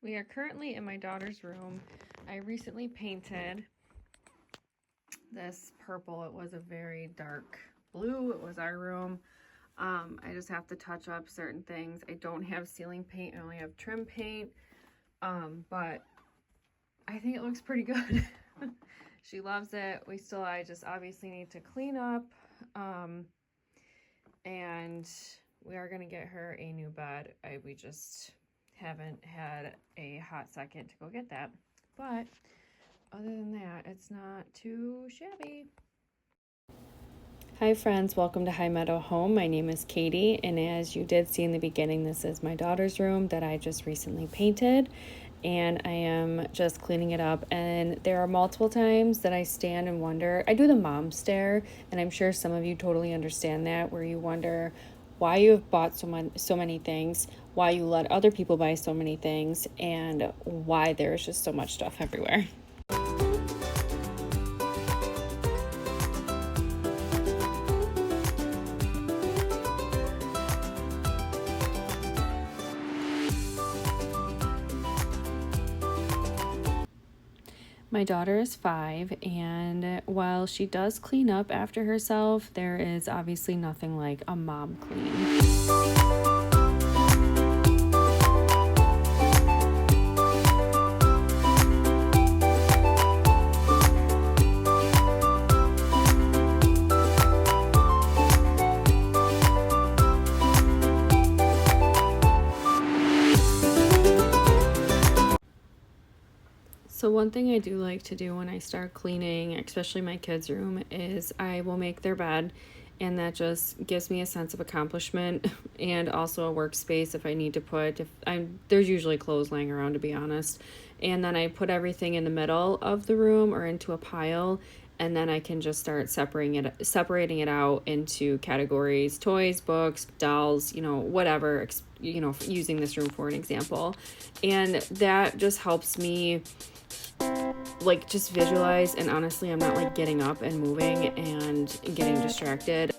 We are currently in my daughter's room. I recently painted this purple. It was a very dark blue. It was our room. I just have to touch up certain things. I don't have ceiling paint. I only have trim paint. But I think it looks pretty good. She loves it. I just obviously need to clean up. And we are going to get her a new bed. We just haven't had a hot second to go get that. But other than that, it's not too shabby. Hi friends, welcome to High Meadow Home. My name is Katie, and as you did see in the beginning, this is my daughter's room that I just recently painted, and I am just cleaning it up. And there are multiple times that I stand and wonder. I do the mom stare, and I'm sure some of you totally understand that, where you wonder why you have bought so many things, why you let other people buy so many things, and why there's just so much stuff everywhere. My daughter is 5, and while she does clean up after herself, there is obviously nothing like a mom clean. So one thing I do like to do when I start cleaning, especially my kids' room, is I will make their bed, and that just gives me a sense of accomplishment and also a workspace if I need to there's usually clothes laying around, to be honest. And then I put everything in the middle of the room or into a pile, and then I can just start separating it out into categories: toys, books, dolls, whatever, using this room for an example. And that just helps me just visualize, and honestly, I'm not getting up and moving and getting distracted.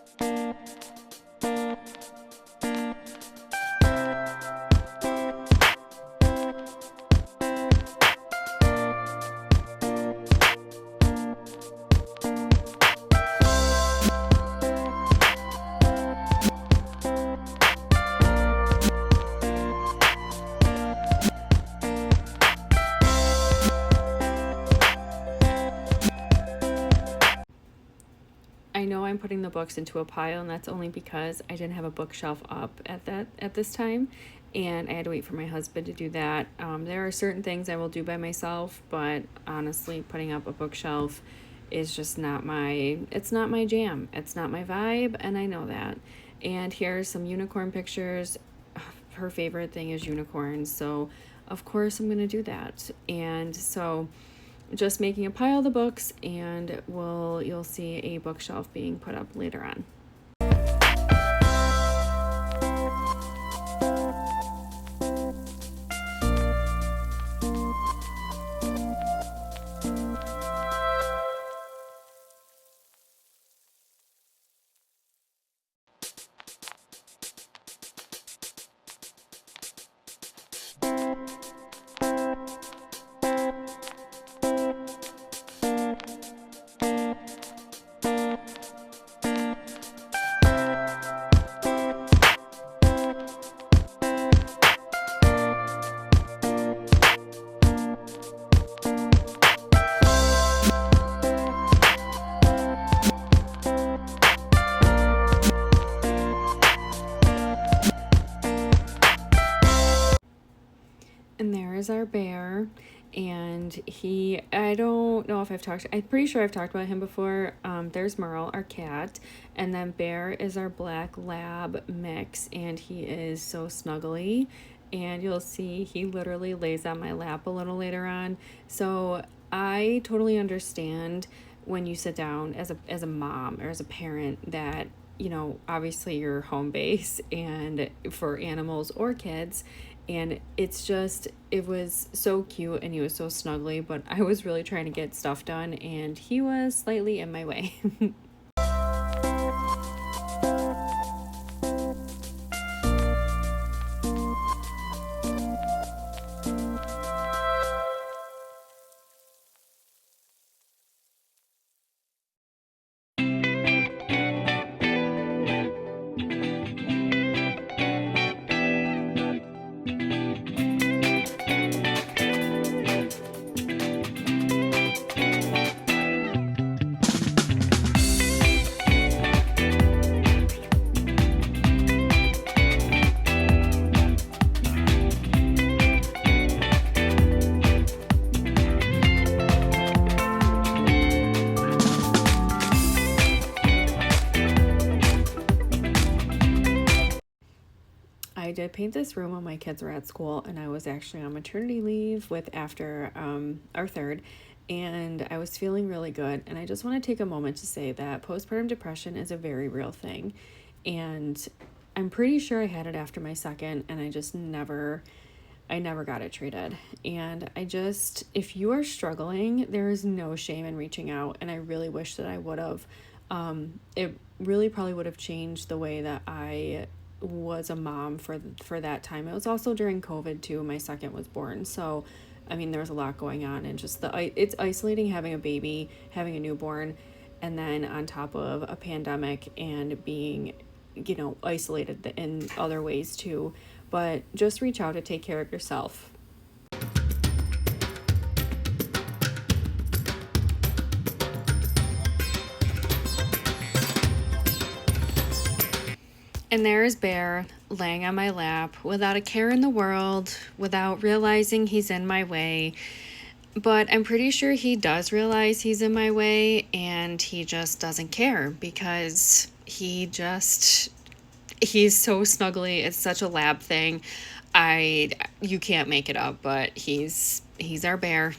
I know I'm putting the books into a pile, and that's only because I didn't have a bookshelf up at this time, and I had to wait for my husband to do that. There are certain things I will do by myself, but honestly, putting up a bookshelf is just it's not my jam. It's not my vibe, and I know that. And here's some unicorn pictures. Her favorite thing is unicorns, so of course I'm going to do that. And so just making a pile of the books, and you'll see a bookshelf being put up later on. And there is our bear, and I don't know if I'm pretty sure I've talked about him before. There's Merle, our cat, and then Bear is our black lab mix, and he is so snuggly, and you'll see he literally lays on my lap a little later on. So I totally understand when you sit down as a mom or as a parent that obviously your home base and for animals or kids. And it was so cute, and he was so snuggly, but I was really trying to get stuff done, and he was slightly in my way. did paint this room when my kids were at school, and I was actually on maternity leave after our third, and I was feeling really good. And I just want to take a moment to say that postpartum depression is a very real thing, and I'm pretty sure I had it after my second, and I never got it treated. And if you are struggling, there is no shame in reaching out, and I really wish that I would have. It really probably would have changed the way that I was a mom for that time. It was also during COVID too. My second was born, so I mean there was a lot going on, and just it's isolating having a baby, having a newborn, and then on top of a pandemic and being, isolated in other ways too. But just reach out to take care of yourself. And there is Bear laying on my lap without a care in the world, without realizing he's in my way. But I'm pretty sure he does realize he's in my way, and he just doesn't care because he's so snuggly. It's such a lab thing. You can't make it up, but he's our bear.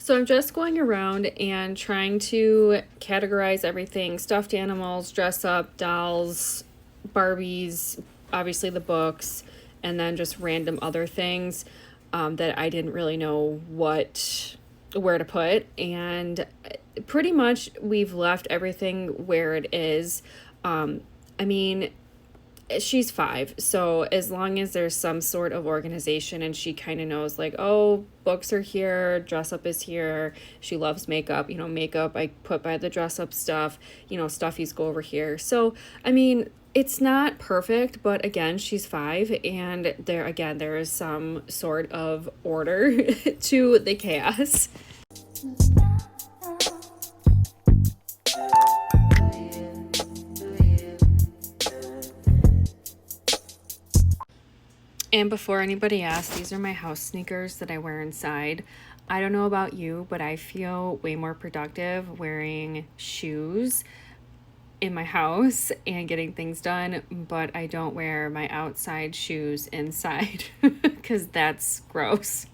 So I'm just going around and trying to categorize everything: stuffed animals, dress up, dolls, Barbies, obviously the books, and then just random other things that I didn't really know where to put. And pretty much we've left everything where it is. I mean, she's 5, so as long as there's some sort of organization and she kind of knows, like, oh, books are here, dress up is here, she loves makeup, makeup I put by the dress up stuff, stuffies go over here. So I mean, it's not perfect, but again, she's 5, and there is some sort of order to the chaos. And before anybody asks, these are my house sneakers that I wear inside. I don't know about you, but I feel way more productive wearing shoes in my house and getting things done, but I don't wear my outside shoes inside because that's gross.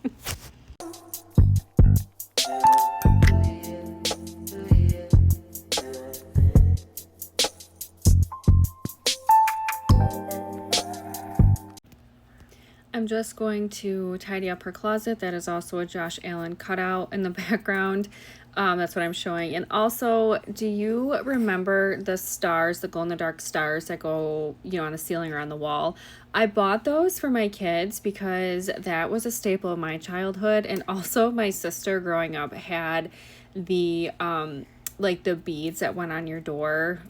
I'm just going to tidy up her closet. That is also a Josh Allen cutout in the background. That's what I'm showing. And also, do you remember the stars, the glow-in-the-dark stars that go, on the ceiling or on the wall? I bought those for my kids because that was a staple of my childhood. And also my sister growing up had the, the beads that went on your door,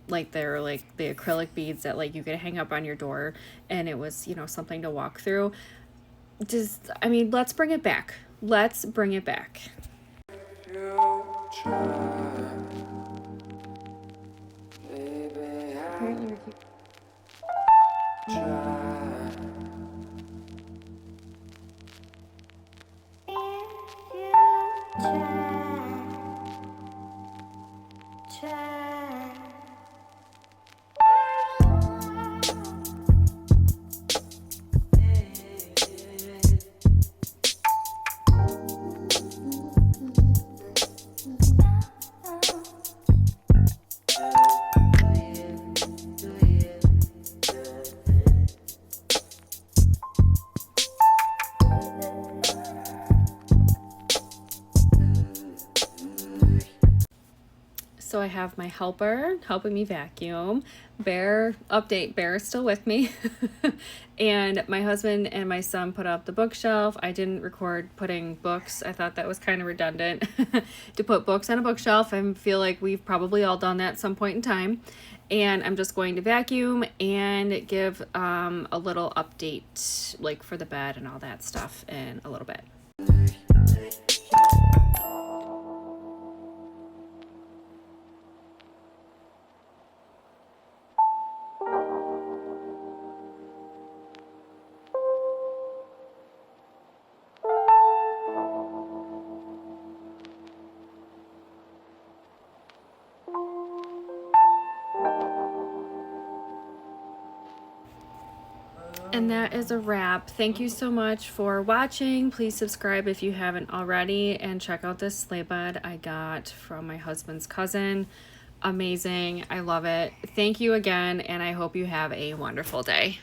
they're like the acrylic beads that you could hang up on your door, and it was something to walk through. Let's bring it back. I have my helper helping me vacuum. Bear is still with me. And my husband and my son put up the bookshelf. I didn't record putting books. I thought that was kind of redundant to put books on a bookshelf. I feel like we've probably all done that at some point in time. And I'm just going to vacuum and give a little update, like for the bed and all that stuff in a little bit. And that is a wrap. Thank you so much for watching. Please subscribe if you haven't already, and check out this sleigh bed I got from my husband's cousin. Amazing. I love it. Thank you again, and I hope you have a wonderful day.